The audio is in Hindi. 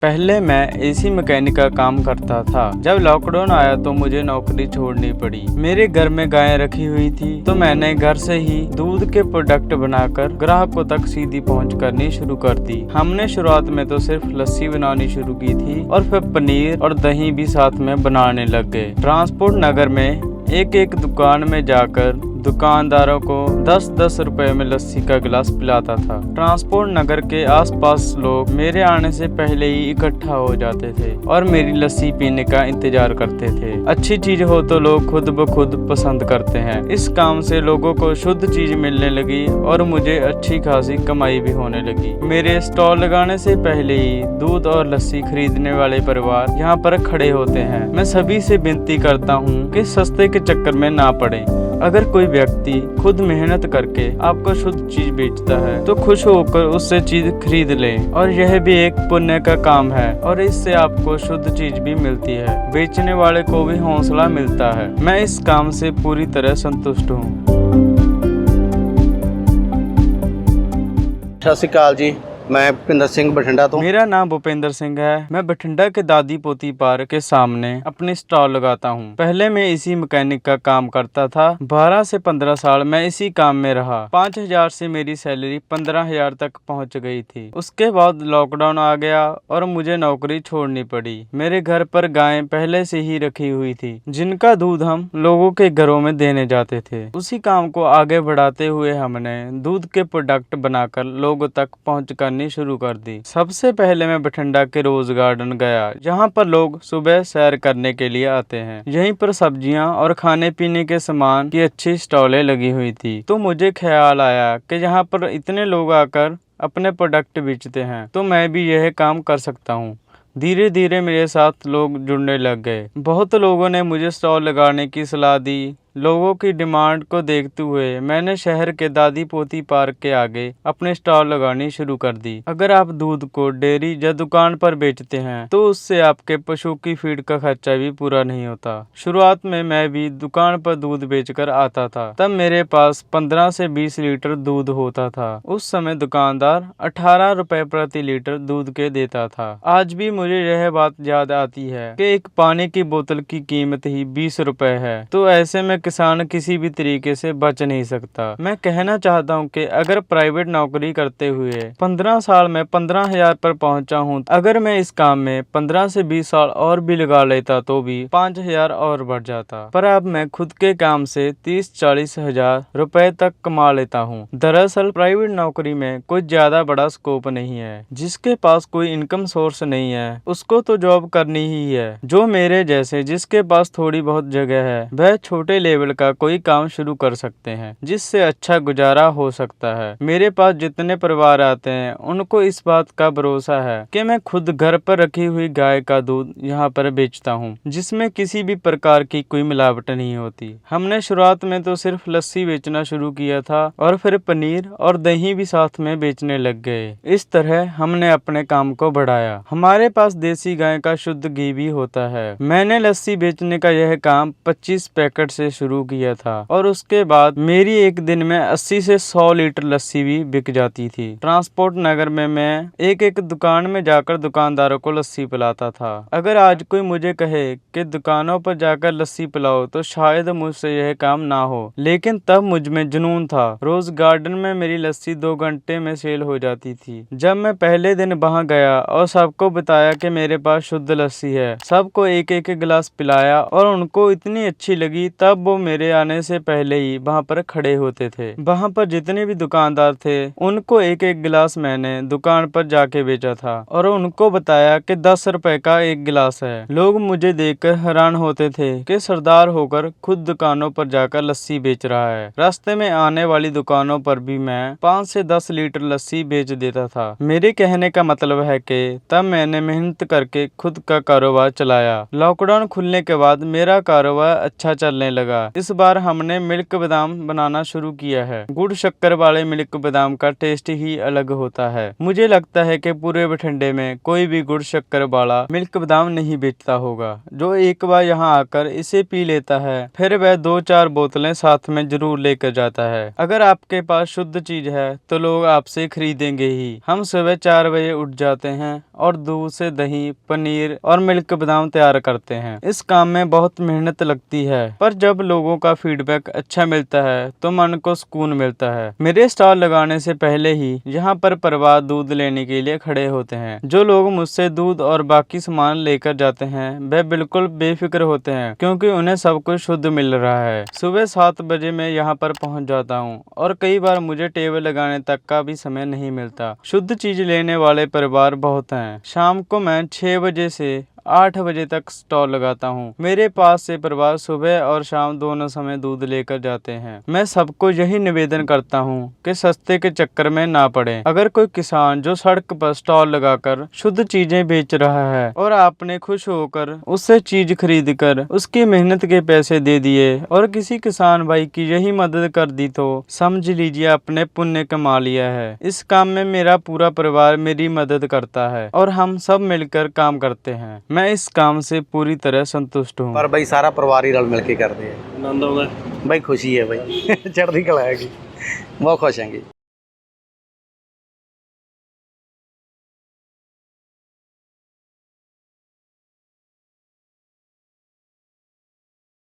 पहले मैं एसी मैकेनिक का काम करता था। जब लॉकडाउन आया तो मुझे नौकरी छोड़नी पड़ी। मेरे घर में गायें रखी हुई थी तो मैंने घर से ही दूध के प्रोडक्ट बनाकर ग्राहकों तक सीधी पहुंच करनी शुरू कर दी। हमने शुरुआत में तो सिर्फ लस्सी बनानी शुरू की थी और फिर पनीर और दही भी साथ में बनाने लग गए। ट्रांसपोर्ट नगर में एक एक दुकान में जाकर दुकानदारों को 10-10 रुपए में लस्सी का गिलास पिलाता था। ट्रांसपोर्ट नगर के आसपास लोग मेरे आने से पहले ही इकट्ठा हो जाते थे और मेरी लस्सी पीने का इंतजार करते थे। अच्छी चीज हो तो लोग खुद ब खुद पसंद करते हैं। इस काम से लोगों को शुद्ध चीज मिलने लगी और मुझे अच्छी खासी कमाई भी होने लगी। मेरे स्टॉल लगाने से पहले ही दूध और लस्सी खरीदने वाले परिवार यहाँ पर खड़े होते हैं। मैं सभी से विनती करता हूँ कि सस्ते के चक्कर में ना पड़े। अगर कोई व्यक्ति खुद मेहनत करके आपको शुद्ध चीज बेचता है तो खुश होकर उससे चीज खरीद लें। और यह भी एक पुण्य का काम है और इससे आपको शुद्ध चीज भी मिलती है। बेचने वाले को भी हौसला मिलता है। मैं इस काम से पूरी तरह संतुष्ट हूँ। सत श्री अकाल जी, मैं भुपिंदर सिंह बठिंडा तो। मेरा नाम भूपेंद्र सिंह है। मैं बठिंडा के दादी पोती पार्क के सामने अपनी स्टॉल लगाता हूँ। पहले मैं इसी मैकेनिक का काम करता था। 12 से 15 साल मैं इसी काम में रहा। 5,000 से मेरी सैलरी 15,000 तक पहुँच गई थी। उसके बाद लॉकडाउन आ गया और मुझे नौकरी छोड़नी पड़ी। मेरे घर पर गायें पहले से ही रखी हुई थी जिनका दूध हम लोगों के घरों में देने जाते थे। उसी काम को आगे बढ़ाते हुए हमने दूध के प्रोडक्ट बनाकर लोगों तक पहुँच करनी शुरू कर दी। सबसे पहले मैं बठिंडा के रोज गार्डन गया जहाँ पर लोग सुबह सैर करने के लिए आते हैं। यहीं पर सब्जियां और खाने पीने के सामान की अच्छी स्टॉलें लगी हुई थी। तो मुझे ख्याल आया कि यहाँ पर इतने लोग आकर अपने प्रोडक्ट बेचते हैं तो मैं भी यह काम कर सकता हूँ। धीरे धीरे मेरे साथ लोग जुड़ने लग गए। बहुत लोगों ने मुझे स्टॉल लगाने की सलाह दी। लोगों की डिमांड को देखते हुए मैंने शहर के दादी पोती पार्क के आगे अपने स्टॉल लगानी शुरू कर दी। अगर आप दूध को डेयरी या दुकान पर बेचते हैं तो उससे आपके पशु की फीड का खर्चा भी पूरा नहीं होता। शुरुआत में मैं भी दुकान पर दूध बेचकर आता था। तब मेरे पास 15 से 20 लीटर दूध होता था। उस समय दुकानदार 18 रुपए प्रति लीटर दूध के देता था। आज भी मुझे यह बात याद आती है कि एक पानी की बोतल की कीमत ही 20 रुपए है। तो ऐसे में किसान किसी भी तरीके से बच नहीं सकता। मैं कहना चाहता हूँ कि अगर प्राइवेट नौकरी करते हुए 15 साल में 15,000 पर पहुँचा हूँ, अगर मैं इस काम में 15 से 20 साल और भी लगा लेता तो भी 5,000 और बढ़ जाता। पर अब मैं खुद के काम से 30-40 हजार रुपए तक कमा लेता हूँ। दरअसल प्राइवेट नौकरी में कोई ज्यादा बड़ा स्कोप नहीं है। जिसके पास कोई इनकम सोर्स नहीं है उसको तो जॉब करनी ही है। जो मेरे जैसे जिसके पास थोड़ी बहुत जगह है वह छोटे लेवल का कोई काम शुरू कर सकते हैं जिससे अच्छा गुजारा हो सकता है। मेरे पास जितने परिवार आते हैं उनको इस बात का भरोसा है कि मैं खुद घर पर रखी हुई गाय का दूध यहाँ पर बेचता हूँ जिसमें किसी भी प्रकार की कोई मिलावट नहीं होती। हमने शुरुआत में तो सिर्फ लस्सी बेचना शुरू किया था और फिर पनीर और दही भी साथ में बेचने लग गए। इस तरह हमने अपने काम को बढ़ाया। हमारे पास देसी गाय का शुद्ध घी भी होता है। मैंने लस्सी बेचने का यह काम 25 पैकेट से शुरू किया था और उसके बाद मेरी एक दिन में 80 से 100 लीटर लस्सी भी बिक जाती थी। ट्रांसपोर्ट नगर में मैं एक एक दुकान में जाकर दुकानदारों को लस्सी पिलाता था। अगर आज कोई मुझे कहे कि दुकानों पर जाकर लस्सी पिलाओ तो शायद मुझसे यह काम ना हो, लेकिन तब मुझ में जुनून था। रोज गार्डन में मेरी लस्सी 2 घंटे में सेल हो जाती थी। जब मैं पहले दिन वहां गया और सबको बताया कि मेरे पास शुद्ध लस्सी है, सबको एक एक गिलास पिलाया और उनको इतनी अच्छी लगी तब वो मेरे आने से पहले ही वहाँ पर खड़े होते थे। वहाँ पर जितने भी दुकानदार थे उनको एक एक गिलास मैंने दुकान पर जाके बेचा था और उनको बताया कि 10 रुपए का एक गिलास है। लोग मुझे देखकर हैरान होते थे कि सरदार होकर खुद दुकानों पर जाकर लस्सी बेच रहा है। रास्ते में आने वाली दुकानों पर भी मैं 5 से 10 लीटर लस्सी बेच देता था। मेरे कहने का मतलब है कि तब मैंने मेहनत करके खुद का कारोबार चलाया। लॉकडाउन खुलने के बाद मेरा कारोबार अच्छा चलने लगा। इस बार हमने मिल्क बादाम बनाना शुरू किया है। गुड़ शक्कर वाले मिल्क बादाम का टेस्ट ही अलग होता है। मुझे लगता है कि पूरे बठिंडे में कोई भी गुड़ शक्कर वाला मिल्क बादाम नहीं बेचता होगा। जो एक बार यहाँ आकर इसे पी लेता है फिर वह 2-4 बोतलें साथ में जरूर लेकर जाता है। अगर आपके पास शुद्ध चीज है तो लोग आपसे खरीदेंगे ही। हम सुबह 4 बजे उठ जाते हैं और दूध से दही, पनीर और मिल्क बादाम तैयार करते हैं। इस काम में बहुत मेहनत लगती है, पर जब लोगों का फीडबैक अच्छा मिलता है तो मन को सुकून मिलता है। मेरे स्टॉल लगाने से पहले ही यहाँ पर परिवार दूध लेने के लिए खड़े होते हैं। जो लोग मुझसे दूध और बाकी सामान लेकर जाते हैं वे बिल्कुल बेफिक्र होते हैं, क्योंकि उन्हें सब कुछ शुद्ध मिल रहा है। सुबह 7 बजे मैं यहाँ पर पहुँच जाता हूँ और कई बार मुझे टेबल लगाने तक का भी समय नहीं मिलता। शुद्ध चीज लेने वाले परिवार बहुत हैं। शाम को मैं 6 बजे से 8 बजे तक स्टॉल लगाता हूँ। मेरे पास से परिवार सुबह और शाम दोनों समय दूध लेकर जाते हैं। मैं सबको यही निवेदन करता हूँ कि सस्ते के चक्कर में ना पड़े। अगर कोई किसान जो सड़क पर स्टॉल लगाकर शुद्ध चीजें बेच रहा है और आपने खुश होकर उससे चीज खरीद कर उसकी मेहनत के पैसे दे दिए और किसी किसान भाई की यही मदद कर दी तो समझ लीजिए आपने पुण्य कमा लिया है। इस काम में मेरा पूरा परिवार मेरी मदद करता है और हम सब मिलकर काम करते हैं। मैं इस काम से पूरी तरह संतुष्ट हूँ। पर बई सारा परिवार ही रल मिल के करते हैं। आनंद आउंदा बई, खुशी है बई। चढ़दी कला हैगी, बहुत खुश हैंगे।